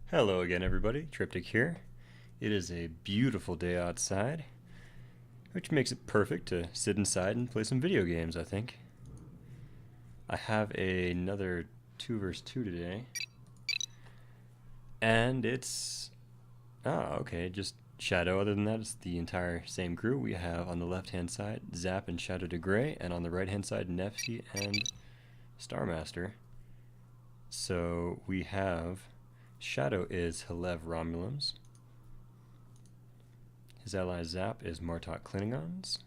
Hello again, everybody. Triptych here. It is a beautiful day outside, which makes it perfect to sit inside and play some video games, I think. I have another 2 vs 2 today, and it's... okay, just Shadow. Other than that, it's the entire same crew. We have on the left-hand side Zap and Shadow de Grey, and on the right-hand side Nefsy and Starmaster. So we have... Shadow is Helev Romulans. His ally Zap is Martok Klingons.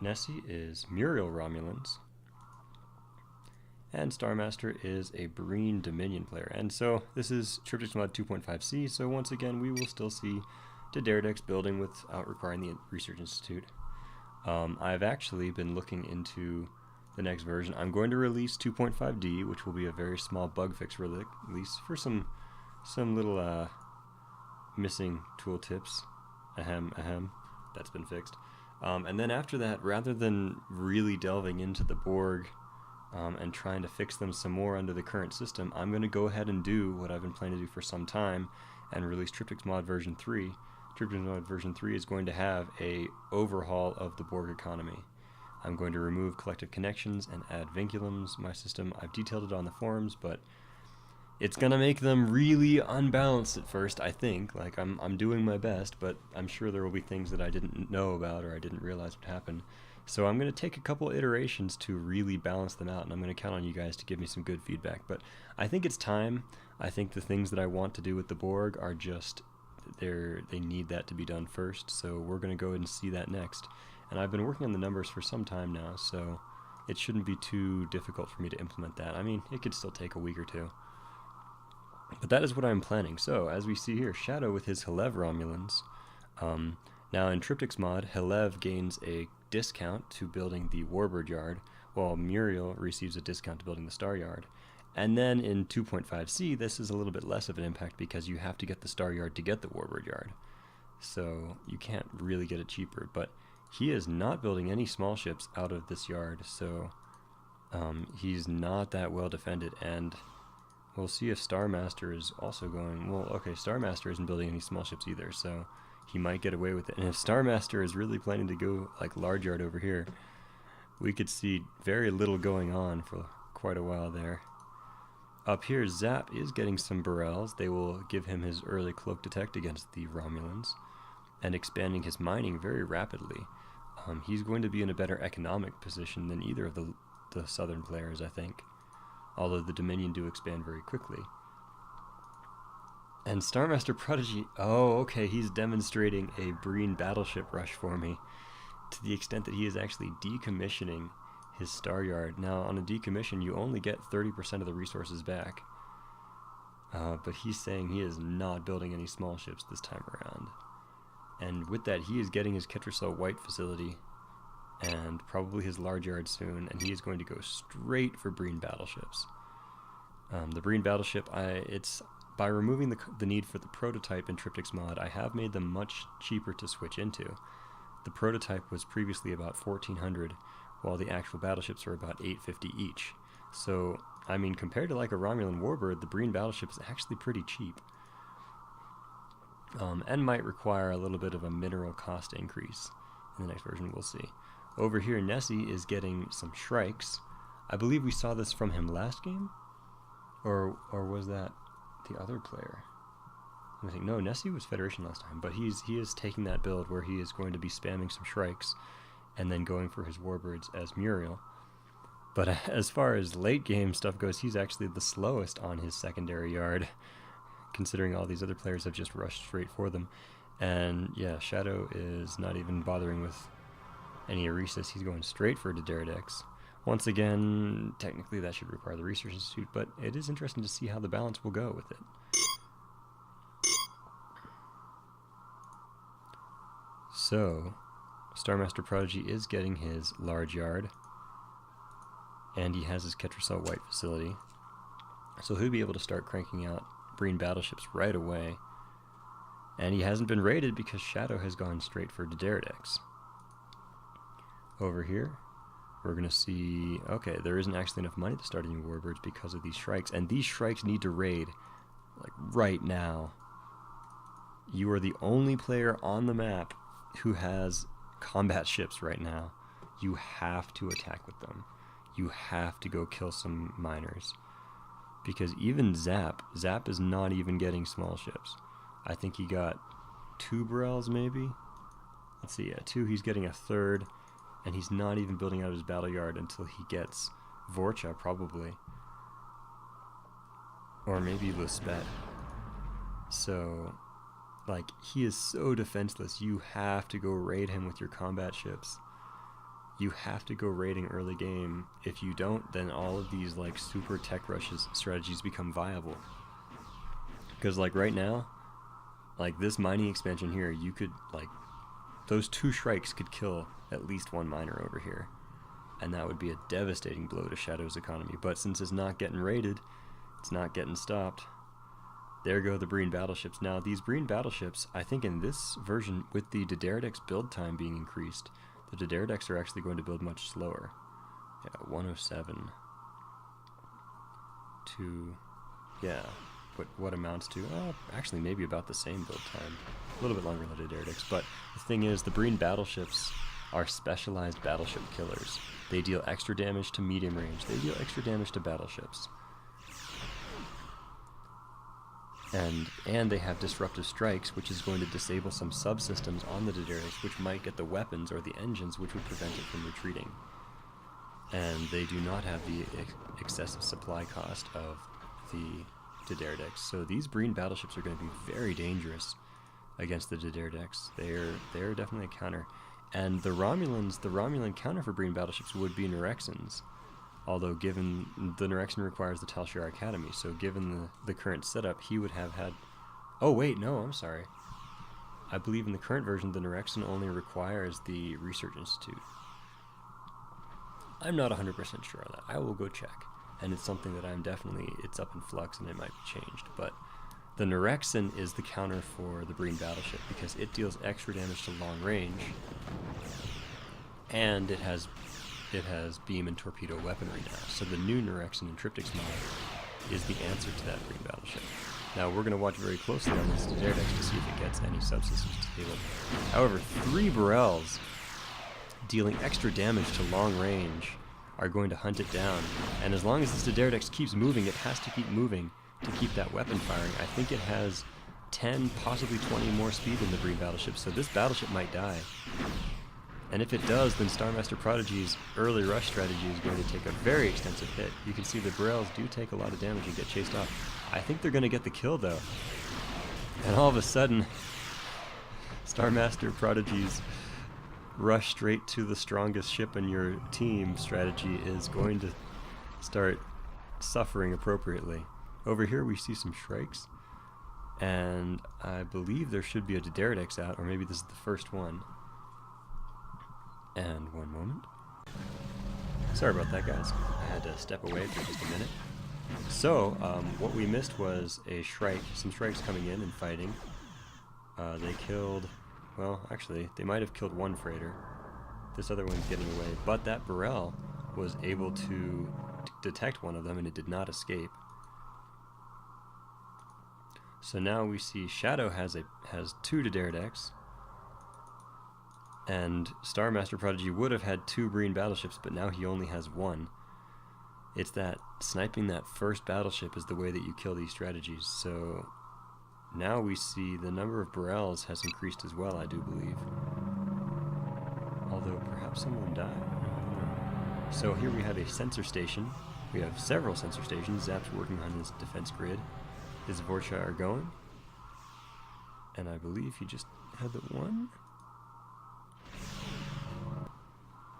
Nessie is Muriel Romulans. And Starmaster is a Breen Dominion player. And so this is Triptych Mod 2.5c, so once again we will still see Daredevil building without requiring the Research Institute. I've actually been looking into the next version. I'm going to release 2.5D, which will be a very small bug fix release for some little missing tooltips. Ahem. That's been fixed. And then after that, rather than really delving into the Borg and trying to fix them some more under the current system, I'm going to go ahead and do what I've been planning to do for some time and release Triptych Mod version 3. Triptych Mod version 3 is going to have a overhaul of the Borg economy. I'm going to remove collective connections and add vinculums. My system, I've detailed it on the forums, but it's going to make them really unbalanced at first, I think. Like, I'm doing my best, but I'm sure there will be things that I didn't know about or I didn't realize would happen. So I'm going to take a couple iterations to really balance them out, and I'm going to count on you guys to give me some good feedback. But I think it's time. I think the things that I want to do with the Borg are just, they need that to be done first, so we're going to go ahead and see that next. And I've been working on the numbers for some time now, so it shouldn't be too difficult for me to implement that. I mean, it could still take a week or two. But that is what I'm planning. So, as we see here, Shadow with his Helev Romulans. Now in Triptych's mod, Helev gains a discount to building the Warbird Yard, while Muriel receives a discount to building the Star Yard. And then in 2.5c, this is a little bit less of an impact because you have to get the Star Yard to get the Warbird Yard. So you can't really get it cheaper, but he is not building any small ships out of this yard, so he's not that well defended, and we'll see if Starmaster is also going... Well, okay, Starmaster isn't building any small ships either, so he might get away with it. And if Starmaster is really planning to go like large yard over here, we could see very little going on for quite a while there. Up here, Zap is getting some Burrells. They will give him his early cloak detect against the Romulans, and expanding his mining very rapidly. He's going to be in a better economic position than either of the southern players, I think. Although the Dominion do expand very quickly. And Starmaster Prodigy, oh, okay, he's demonstrating a Breen battleship rush for me, to the extent that he is actually decommissioning his Star Yard. Now, on a decommission, you only get 30% of the resources back. But he's saying he is not building any small ships this time around. And with that, he is getting his Ketracel White facility and probably his large yard soon, and he is going to go straight for Breen battleships. The Breen battleship, it's by removing the need for the prototype in Triptych's mod, I have made them much cheaper to switch into. The prototype was previously about 1,400, while the actual battleships are about 850 each. So, I mean, compared to like a Romulan Warbird, the Breen battleship is actually pretty cheap. And might require a little bit of a mineral cost increase in the next version, we'll see. Over here, Nessie is getting some Shrikes. I believe we saw this from him last game? Or was that the other player? I think, no, Nessie was Federation last time, but he is taking that build where he is going to be spamming some Shrikes and then going for his Warbirds as Muriel. But as far as late game stuff goes, he's actually the slowest on his secondary yard, considering all these other players have just rushed straight for them. And yeah, Shadow is not even bothering with any Eresis. He's going straight for Daredevil. Once again, technically that should require the Research Institute, but it is interesting to see how the balance will go with it. So, Starmaster Prodigy is getting his large yard, and he has his Ketracel White facility. So he'll be able to start cranking out Breen battleships right away. And he hasn't been raided because Shadow has gone straight for Daredevil. Over here, we're going to see... Okay, there isn't actually enough money to start any Warbirds because of these Shrikes. And these Shrikes need to raid like right now, you are the only player on the map who has combat ships right now. You have to attack with them. You have to go kill some miners. Because even Zap is not even getting small ships. I think he got 2 Burrells maybe? Let's see, yeah, 2, he's getting a 3rd, and he's not even building out his battle yard until he gets Vorcha, probably. Or maybe Luspet. So, like, he is so defenseless. You have to go raid him with your combat ships. You have to go raiding early game. If you don't, then all of these like super tech rushes strategies become viable. Because like right now, like this mining expansion here, you could like, those 2 Shrikes could kill at least 1 miner over here. And that would be a devastating blow to Shadow's economy. But since it's not getting raided, it's not getting stopped. There go the breen battleships. Now these breen battleships, I think in this version with the Daenerys build time being increased, the Daenerys are actually going to build much slower. Yeah, 107 to, yeah, what amounts to, actually maybe about the same build time. A little bit longer than the Daenerys, but the thing is, the breen battleships are specialized battleship killers. They deal extra damage to medium range. They deal extra damage to battleships. And they have disruptive strikes, which is going to disable some subsystems on the Daenerys, which might get the weapons or the engines, which would prevent it from retreating. And they do not have the excessive supply cost of the Daenerys. So these breen battleships are going to be very dangerous against the Daenerys. They're definitely a counter. And the Romulan counter for breen battleships would be Nurexans. Although given the Nurexan requires the Tal Shiar Academy, so given the current setup, he would have had... Oh wait, no, I'm sorry. I believe in the current version, the Nurexan only requires the Research Institute. I'm not 100% sure on that. I will go check. And it's something that it's up in flux and it might be changed. But the Nurexan is the counter for the breen battleship because it deals extra damage to long range. And it has beam and torpedo weaponry now. So the new Nurexan and Triptychs mod is the answer to that breen battleship. Now we're going to watch very closely on this Daenerys to see if it gets any subsystems disabled. However, 3 Burrells dealing extra damage to long range are going to hunt it down. And as long as this Daenerys keeps moving, it has to keep moving to keep that weapon firing. I think it has 10, possibly 20 more speed than the breen battleship, so this battleship might die. And if it does, then Starmaster Prodigy's early rush strategy is going to take a very extensive hit. You can see the Burrells do take a lot of damage and get chased off. I think they're going to get the kill, though. And all of a sudden, Starmaster Prodigy's rush straight to the strongest ship in your team strategy is going to start suffering appropriately. Over here we see some Shrikes, and I believe there should be a Daenerys out, or maybe this is the first one. And one moment. Sorry about that, guys. I had to step away for just a minute. So, what we missed was a Shrike, some Shrikes coming in and fighting. They killed, well, actually, they might have killed 1 freighter. This other one's getting away, but that Burrell was able to detect one of them and it did not escape. So now we see Shadow has 2 Daenerys. And Starmaster Prodigy would have had 2 breen battleships, but now he only has 1. It's that sniping that first battleship is the way that you kill these strategies. So now we see the number of Burrells has increased as well, I do believe. Although perhaps someone died. So here we have a sensor station. We have several sensor stations. Zap's working on his defense grid. His Vorcha are going. And I believe he just had the 1.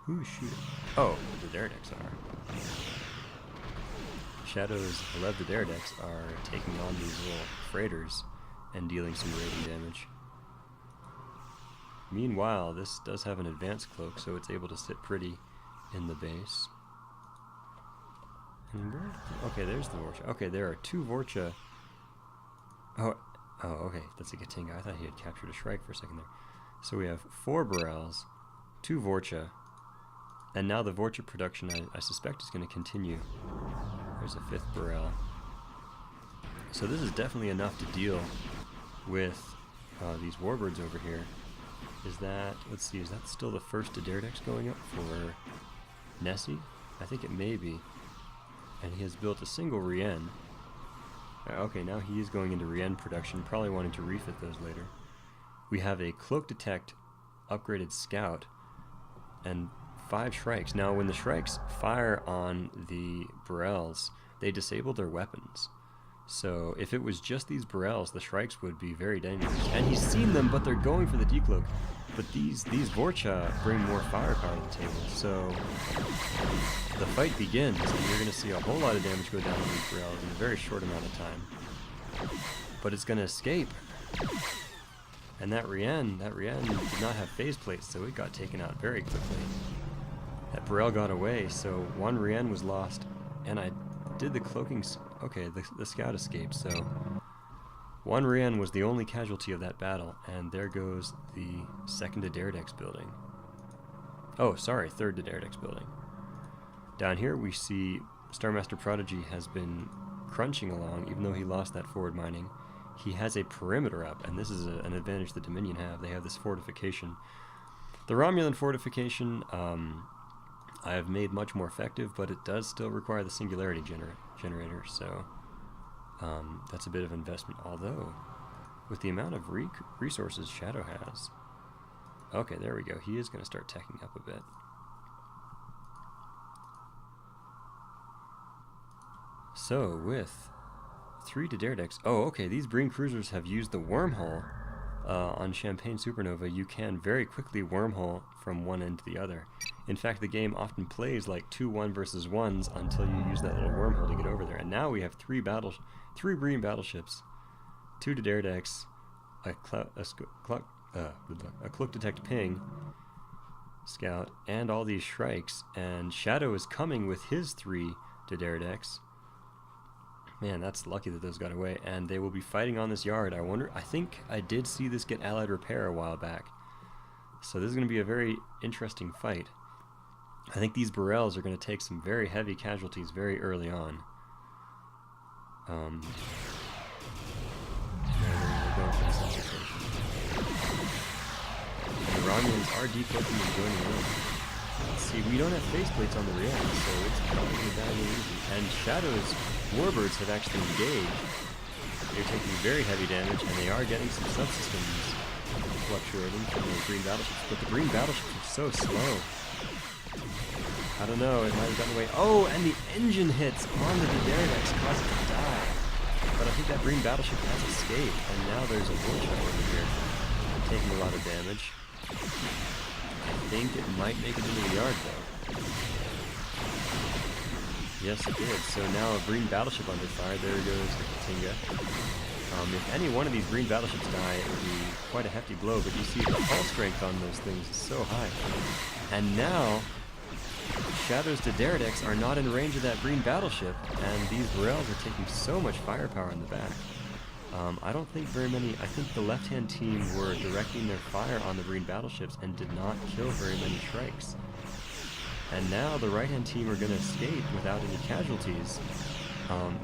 Who's shooting? Oh, the Daenerys are. Shadow's 11 Daenerys are taking on these little freighters and dealing some raiding damage. Meanwhile, this does have an advanced cloak, so it's able to sit pretty in the base. And okay, there's the Vorcha. Okay, there are 2 Vorcha. Oh, okay, that's a Katinga. I thought he had captured a Shrike for a second there. So we have 4 Burrells, 2 Vorcha, and now the Vorcha production I suspect is going to continue. There's a 5th Burrell. So this is definitely enough to deal with these warbirds over here. Is that, let's see, is that still the first Daredex going up for Nessie? I think it may be. And he has built a single Rien. Okay, now he is going into Rien production, probably wanting to refit those later. We have a Cloak Detect upgraded Scout and 5 Shrikes. Now when the Shrikes fire on the Burrells, they disable their weapons. So if it was just these Burrells, the Shrikes would be very dangerous. And he's seen them, but they're going for the decloak. But these Vorcha bring more firepower to the table. So the fight begins, and you're going to see a whole lot of damage go down on these Burrells in a very short amount of time. But it's going to escape. And that Rien did not have phase plates, so it got taken out very quickly. That Burrell got away, so one Rien was lost, and I did the cloaking. Okay, the Scout escaped, so one Rien was the only casualty of that battle, and there goes the second Daredex building. Oh, sorry, third Daredex building. Down here we see Starmaster Prodigy has been crunching along, even though he lost that forward mining. He has a perimeter up, and this is an advantage the Dominion have. They have this fortification. The Romulan fortification I have made much more effective, but it does still require the singularity generator, so that's a bit of investment. Although, with the amount of resources Shadow has... Okay, there we go. He is going to start teching up a bit. So, with 3 Daredex... Oh, okay, these Breen Cruisers have used the wormhole on Champagne Supernova. You can very quickly wormhole from one end to the other. In fact, the game often plays like 2 1 versus 1s until you use that little wormhole to get over there. And now we have 3 Breen battleships, 2 Daredex, a Cloak Detect Ping Scout, and all these Shrikes. And Shadow is coming with his 3 Daredex. Man, that's lucky that those got away, and they will be fighting on this yard. I think I did see this get Allied Repair a while back. So this is going to be a very interesting fight. I think these Burrells are going to take some very heavy casualties very early on. They're going for the substitution. And the Romulans are decloaking and joining in. Let's see, we don't have faceplates on the Rien, so it's probably going to die really easy. And Shadow's Warbirds have actually engaged. They're taking very heavy damage, and they are getting some subsystems fluctuating from the Breen battleships. But the Breen battleships are so slow. I don't know, it might have gotten away. Oh, and the engine hits on the Daredex cause it to die. But I think that Breen battleship has escaped, and now there's a Vorcha over here taking a lot of damage. I think it might make it into the yard, though. Yes, it did. So now a Breen battleship under fire. There goes the Katinga. If any one of these Breen battleships die, it would be quite a hefty blow, but you see the hull strength on those things is so high. And now, Shadow's Daredex are not in range of that Breen battleship, and these Burrells are taking so much firepower in the back. I don't think very many... I think the left-hand team were directing their fire on the Breen battleships and did not kill very many Shrikes. And now the right-hand team are going to escape without any casualties.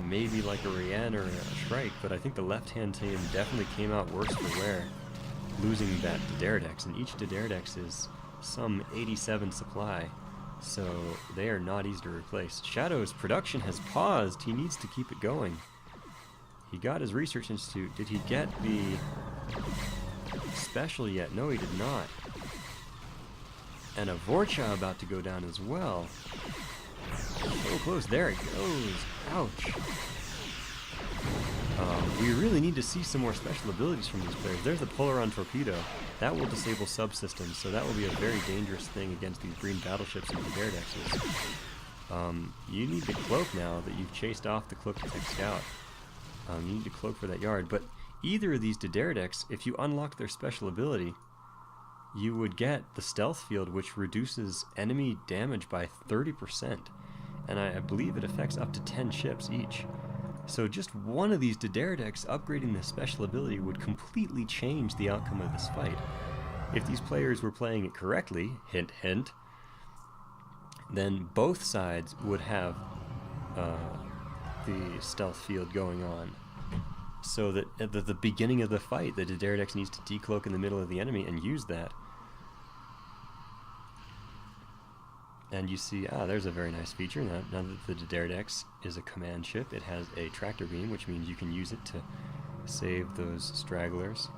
Maybe like a Rien or a Shrike, but I think the left-hand team definitely came out worse for wear, losing that Daredex. And each Daredex is some 87 supply, so they are not easy to replace. Shadow's production has paused. He needs to keep it going. He got his research institute. Did he get the special yet? No, he did not. And a Vorcha about to go down as well. So close. There it goes. Ouch. We really need to see some more special abilities from these players. There's the Polaron Torpedo. That will disable subsystems, so that will be a very dangerous thing against these Breen battleships and the Daredexes. You need the Cloak now that you've chased off the Cloak Detect Scout. You need to cloak for that yard, but either of these Daredex, if you unlock their special ability, you would get the Stealth Field, which reduces enemy damage by 30%, and I believe it affects up to 10 ships each. So just one of these Daredex upgrading the special ability would completely change the outcome of this fight. If these players were playing it correctly, hint hint, then both sides would have the Stealth Field going on. so that at the beginning of the fight, the Daredex needs to decloak in the middle of the enemy and use that. And you see, there's a very nice feature. Now that the Daredex is a command ship, it has a tractor beam, which means you can use it to save those stragglers.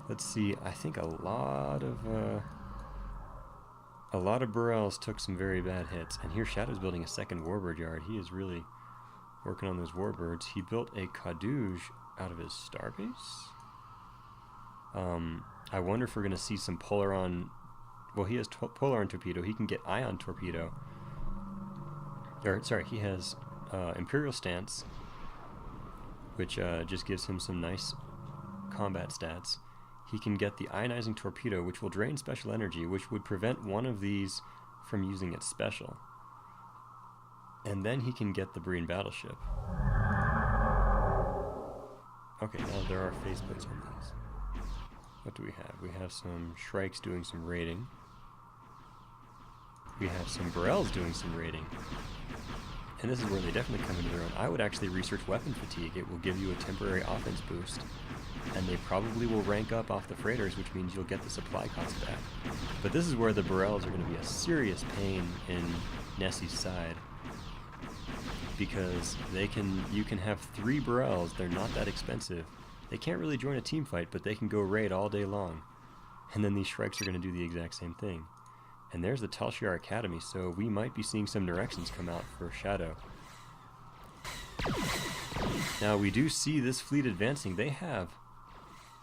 Let's see, I think a lot of Burrells took some very bad hits. And here Shadow's building a second warbird yard. He is really working on those warbirds. He built a Caduge out of his starbase. I wonder if we're going to see some Polaron. Well, he has Polaron torpedo. He can get ion torpedo. Or sorry, he has Imperial stance, which just gives him some nice combat stats. He can get the ionizing torpedo, which will drain special energy, which would prevent one of these from using its special. And then he can get the breen battleship. Okay, now there are faceplates on these. What do we have? We have some Shrikes doing some raiding. We have some Burrells doing some raiding. And this is where they definitely come into their own. I would actually research weapon fatigue. It will give you a temporary offense boost. And they probably will rank up off the freighters, which means you'll get the supply cost back. But this is where the Burrells are going to be a serious pain in Nessie's side. Because you can have 3 Burrells, they're not that expensive. They can't really join a team fight, but they can go raid all day long. And then these Shrikes are going to do the exact same thing. And there's the Tal Shiar Academy, so we might be seeing some directions come out for Shadow. Now we do see this fleet advancing. They have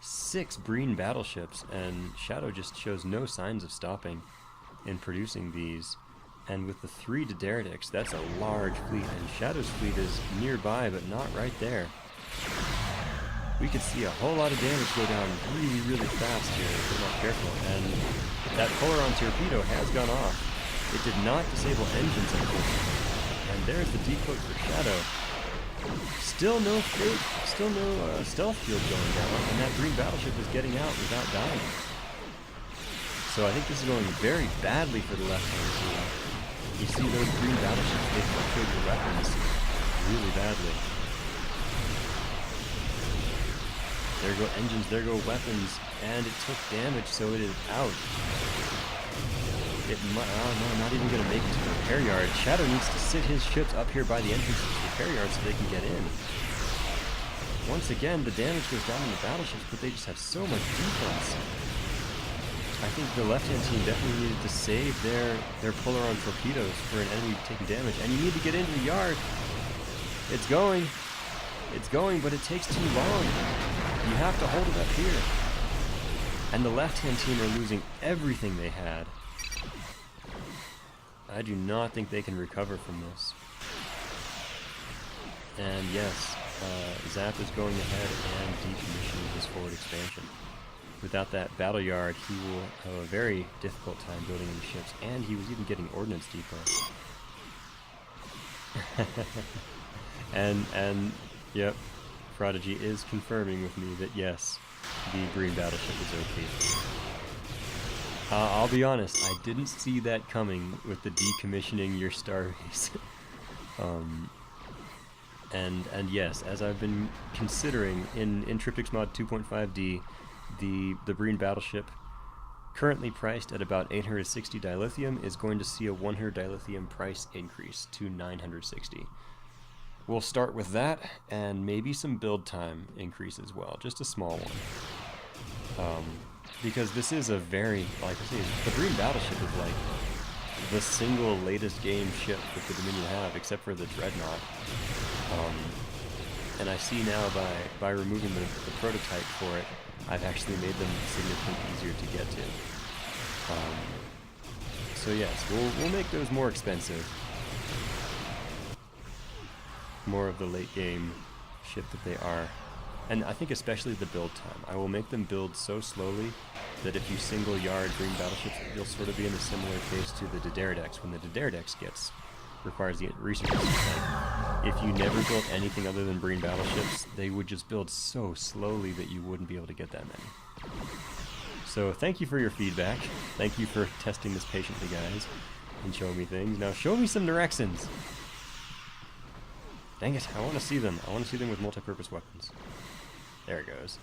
6 breen battleships, and Shadow just shows no signs of stopping in producing these. And with the 3 Daredex, that's a large fleet, and Shadow's fleet is nearby, but not right there. We could see a whole lot of damage go down really, really fast here if we're not careful. And that Polaron torpedo has gone off. It did not disable engines, unfortunately. And there's the decloak for Shadow. Still no stealth field going down, and that breen battleship is getting out without dying. So I think this is going very badly for the left-hand team. You see those breen battleships, they fluctuate your weapons really badly. There go engines, there go weapons, and it took damage, so it is out. No, not even going to make it to the repair yard. Shadow needs to sit his ships up here by the entrance to the repair yard so they can get in. Once again, the damage goes down on the battleships, but they just have so much defense. I think the left-hand team definitely needed to save their Polaron torpedoes for an enemy taking damage, and you need to get into the yard. It's going, but it takes too long. You have to hold it up here. And the left-hand team are losing everything they had. I do not think they can recover from this. And yes, Zap is going ahead and decommissioning his forward expansion. Without that battle yard, he will have a very difficult time building any ships, and he was even getting ordnance depot. and yep, Prodigy is confirming with me that yes, the breen battleship is OP. I'll be honest, I didn't see that coming with the decommissioning your starbase. And yes, as I've been considering in Triptychs Mod 2.5D, the breen battleship, currently priced at about 860 dilithium, is going to see a 100 dilithium price increase to 960. We'll start with that, and maybe some build time increase as well, just a small one. Because this is a very, like I say, the breen battleship is like the single latest game ship that the Dominion have, except for the Dreadnought. And I see now by removing the prototype for it, I've actually made them significantly easier to get to. So yes, we'll make those more expensive. More of the late game ship that they are. And I think especially the build time. I will make them build so slowly that if you single yard breen battleships, you'll sort of be in a similar case to the Daredex when the Daredex requires the research. If you never built anything other than breen battleships, they would just build so slowly that you wouldn't be able to get that many. So thank you for your feedback. Thank you for testing this patiently, guys, and showing me things. Now show me some Nyrexons. Dang it, I want to see them. I want to see them with multi-purpose weapons. There it goes.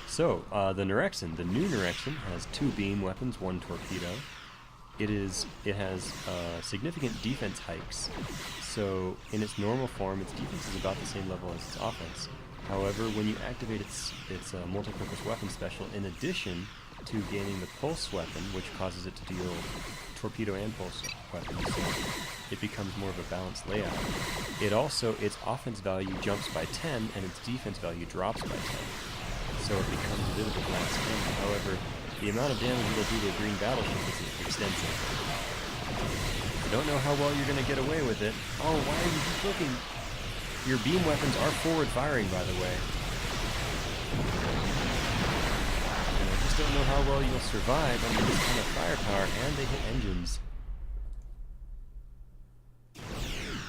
So, the Nurexen, the new Nurexen, has 2 beam weapons, 1 torpedo. It has significant defense hikes. So, in its normal form, its defense is about the same level as its offense. However, when you activate its multi-purpose weapon special, in addition to gaining the pulse weapon, which causes it to deal torpedo and pulse weapons, so it becomes more of a balanced layout. Its offense value jumps by 10, and its defense value drops by 10. So it becomes a bit of a flat spin. However, the amount of damage it'll do to a green battleship is extensive. I don't know how well you're going to get away with it. Oh, why are you keep looking? Your beam weapons are forward firing, by the way. And I just don't know how well you'll survive under this kind of firepower, and they hit engines.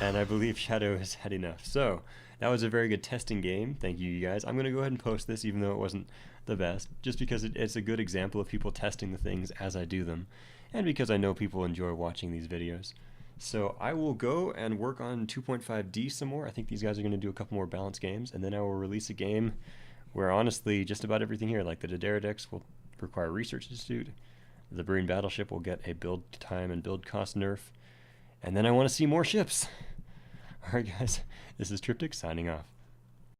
And I believe Shadow has had enough. So, that was a very good testing game. Thank you, you guys. I'm going to go ahead and post this, even though it wasn't the best, just because it's a good example of people testing the things as I do them, and because I know people enjoy watching these videos. So I will go and work on 2.5D some more. I think these guys are going to do a couple more balanced games, and then I will release a game where honestly just about everything here, like the Daenerys will require a Research Institute, the Breen battleship will get a build time and build cost nerf, and then I want to see more ships. Alright guys, this is Triptych signing off.